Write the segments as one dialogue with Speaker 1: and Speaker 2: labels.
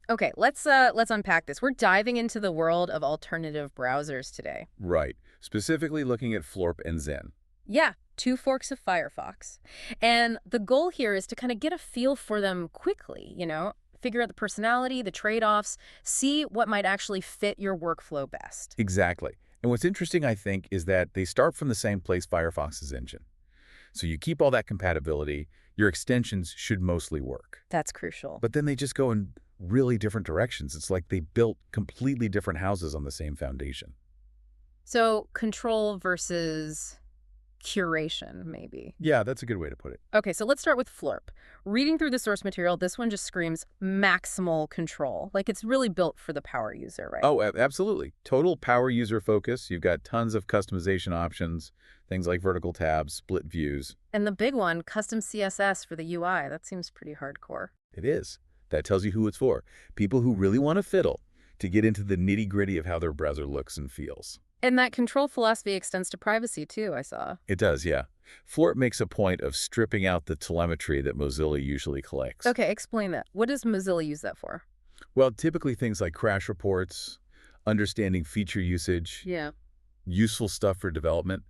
Speaker 1: Okay, let's unpack this. We're diving into the world of alternative browsers today.
Speaker 2: Right. Specifically looking at Floorp and Zen.
Speaker 1: Yeah, two forks of Firefox. And the goal here is to kind of get a feel for them quickly, figure out the personality, the trade-offs, see what might actually fit your workflow best.
Speaker 2: Exactly. And what's interesting, I think, is that they start from the same place Firefox's engine. So you keep all that compatibility, your extensions should mostly work.
Speaker 1: That's crucial.
Speaker 2: But then they just go in really different directions. It's like they built completely different houses on the same foundation.
Speaker 1: So control versus curation, maybe.
Speaker 2: Yeah, that's a good way to put it.
Speaker 1: Okay, so let's start with Florp. Reading through the source material, this one just screams maximal control. Like it's really built for the power user, right?
Speaker 2: Oh, absolutely. Total power user focus. You've got tons of customization options, things like vertical tabs, split views.
Speaker 1: And the big one, custom CSS for the UI. That seems pretty hardcore.
Speaker 2: It is. That tells you who it's for. People who really want to fiddle, to get into the nitty-gritty of how their browser looks and feels.
Speaker 1: And that control philosophy extends to privacy, too, I saw.
Speaker 2: It does, yeah. Floorp makes a point of stripping out the telemetry that Mozilla usually collects.
Speaker 1: Okay, explain that. What does Mozilla use that for?
Speaker 2: Well, typically things like crash reports, understanding feature usage,
Speaker 1: Yeah.
Speaker 2: useful stuff for development.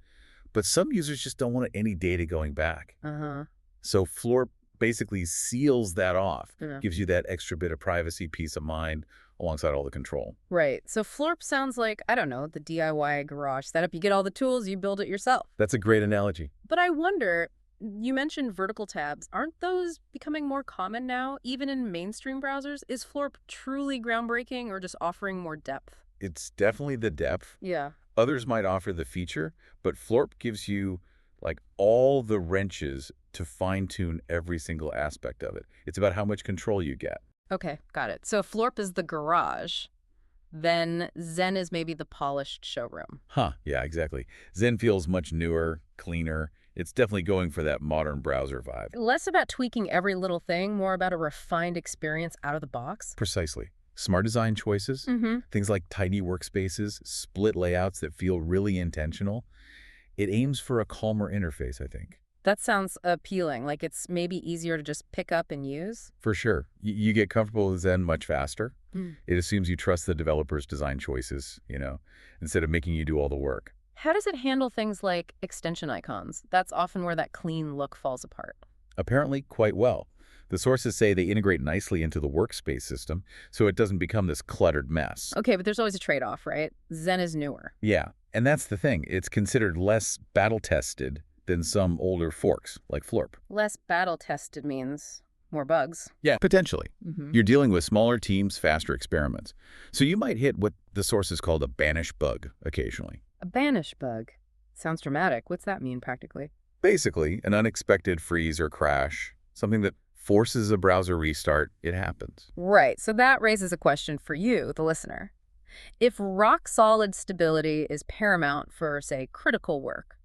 Speaker 2: But some users just don't want any data going back.
Speaker 1: Uh-huh.
Speaker 2: So Floorp basically seals that off,
Speaker 1: Yeah.
Speaker 2: gives you that extra bit of privacy, peace of mind, alongside all the control.
Speaker 1: Right. So Florp sounds like, I don't know, the DIY garage setup. You get all the tools, you build it yourself.
Speaker 2: That's a great analogy.
Speaker 1: But I wonder, you mentioned vertical tabs. Aren't those becoming more common now, even in mainstream browsers? Is Florp truly groundbreaking or just offering more depth?
Speaker 2: It's definitely the depth.
Speaker 1: Yeah.
Speaker 2: Others might offer the feature, but Floorp gives you like all the wrenches to fine-tune every single aspect of it. It's about how much control you get.
Speaker 1: Okay, got it. So if Florp is the garage, then Zen is maybe the polished showroom.
Speaker 2: Huh, yeah, exactly. Zen feels much newer, cleaner. It's definitely going for that modern browser vibe.
Speaker 1: Less about tweaking every little thing, more about a refined experience out of the box.
Speaker 2: Precisely. Smart design choices,
Speaker 1: Mm-hmm.
Speaker 2: things like tidy workspaces, split layouts that feel really intentional. It aims for a calmer interface, I think.
Speaker 1: That sounds appealing, like it's maybe easier to just pick up and use.
Speaker 2: For sure. You get comfortable with Zen much faster.
Speaker 1: Mm.
Speaker 2: It assumes you trust the developer's design choices, instead of making you do all the work.
Speaker 1: How does it handle things like extension icons? That's often where that clean look falls apart.
Speaker 2: Apparently, quite well. The sources say they integrate nicely into the workspace system, so it doesn't become this cluttered mess.
Speaker 1: Okay, but there's always a trade-off, right? Zen is newer.
Speaker 2: Yeah, and that's the thing. It's considered less battle-tested than some older forks, like Floorp.
Speaker 1: Less battle-tested means more bugs.
Speaker 2: Yeah, potentially.
Speaker 1: Mm-hmm.
Speaker 2: You're dealing with smaller teams, faster experiments. So you might hit what the sources call a banish bug occasionally.
Speaker 1: A banish bug. Sounds dramatic. What's that mean practically?
Speaker 2: Basically, an unexpected freeze or crash, something that forces a browser restart. It happens.
Speaker 1: Right, so that raises a question for you, the listener. If rock-solid stability is paramount for, say, critical work,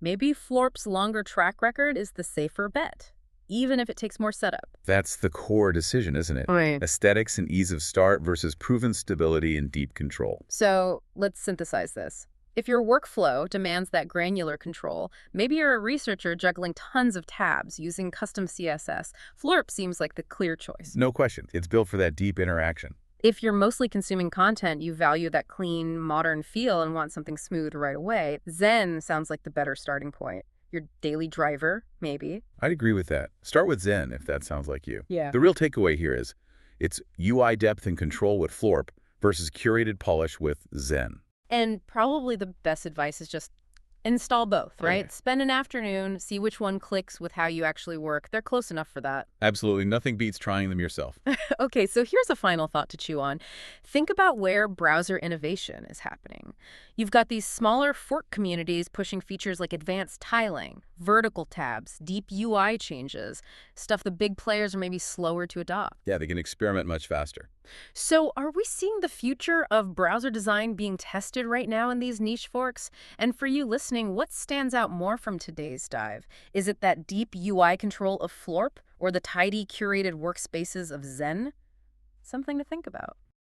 Speaker 1: maybe Florp's longer track record is the safer bet, even if it takes more setup.
Speaker 2: That's the core decision, isn't it?
Speaker 1: Right.
Speaker 2: Aesthetics and ease of start versus proven stability and deep control.
Speaker 1: So let's synthesize this. If your workflow demands that granular control, maybe you're a researcher juggling tons of tabs using custom CSS, Florp seems like the clear choice.
Speaker 2: No question. It's built for that deep interaction.
Speaker 1: If you're mostly consuming content, you value that clean, modern feel and want something smooth right away, Zen sounds like the better starting point. Your daily driver, maybe.
Speaker 2: I'd agree with that. Start with Zen if that sounds like you.
Speaker 1: Yeah.
Speaker 2: The real takeaway here is it's UI depth and control with Floorp versus curated polish with Zen.
Speaker 1: And probably the best advice is just install both, right?
Speaker 2: Yeah.
Speaker 1: Spend an afternoon, see which one clicks with how you actually work. They're close enough for that.
Speaker 2: Absolutely nothing beats trying them yourself.
Speaker 1: Okay, so here's a final thought to chew on. Think about where browser innovation is happening. You've got these smaller fork communities pushing features like advanced tiling, vertical tabs, deep UI changes, stuff the big players are maybe slower to adopt.
Speaker 2: Yeah, they can experiment much faster.
Speaker 1: So are we seeing the future of browser design being tested right now in these niche forks? And for you listening, what stands out more from today's dive? Is it that deep UI control of Florp or the tidy, curated workspaces of Zen? Something to think about.